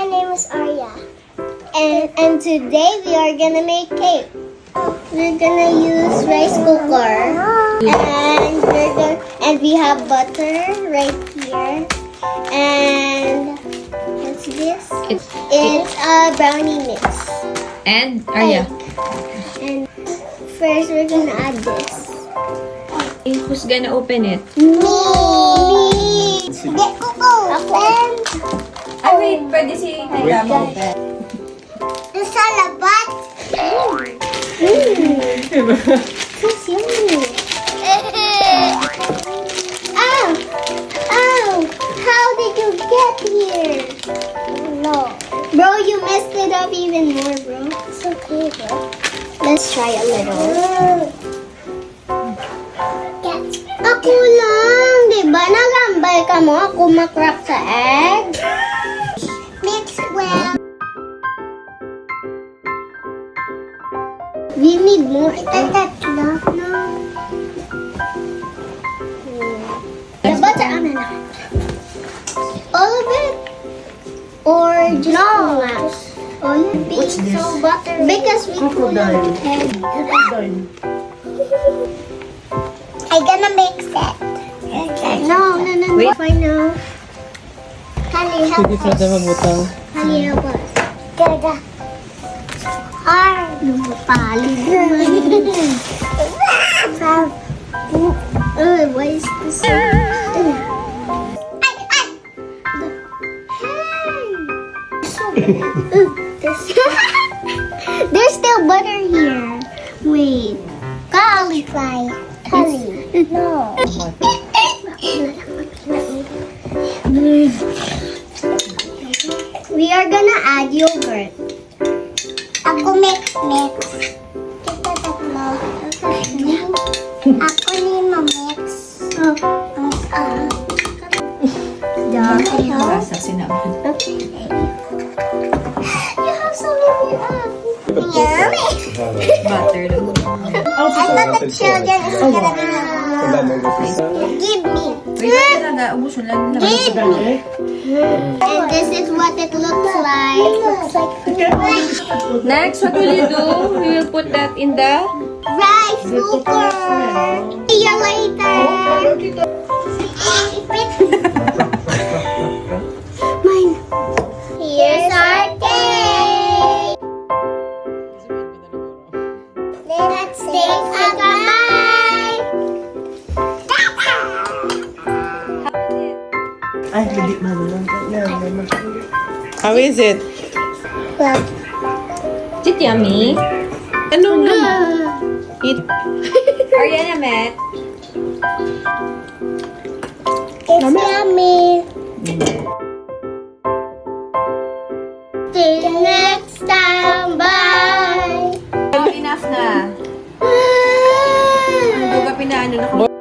My name is Arya. And today we are gonna make cake. We're gonna use rice cooker. And we have butter right here. And what's this? It's a brownie mix. And Arya, And first we're gonna add this. who's gonna open it? Me! Get coco! Open! Ah, wait, pwede si Tita mo open. Yung salabat! This is yummy! Ow! Ow! How did you get here? No. Bro, you messed it up even more, bro. It's okay, bro. Let's try a little. Ako lang, di ba? Nagambay ka mo ako makrap sa egg. Mix well. We need more egg. No. The butter, na. All of it? Or just all of it? What's this? So butter. Because we put Crocodile. egg. Crocodile. I'm gonna mix it. No. Wait. Why no? Honey, help Sige, Tata, us. magbutang. Honey, help us. Gaga. Hard. Lumapalid naman. What is this? Ay! There's still butter here. Wait. Cauliflower. No. We are gonna add yogurt. Ako mix. Ito tatlo. Ako ni ma-mix. Basa sinaman. Okay. You have so many Yummy. Butter lang. I thought the children is gonna be Give me. Wait, talaga. Ubuso lang. Give me. And this is what it looks like. Next, what will you do? We will put that in the... Rice cooker. See you later. Mine. Here's our cake. Let's take a bite. Ay, hindi man lang. How is it? Well, Is it yummy? Ano nga? Eat. Arya naman. it's yummy. Till next time, bye. Oh, enough na. Ano ka pinaano na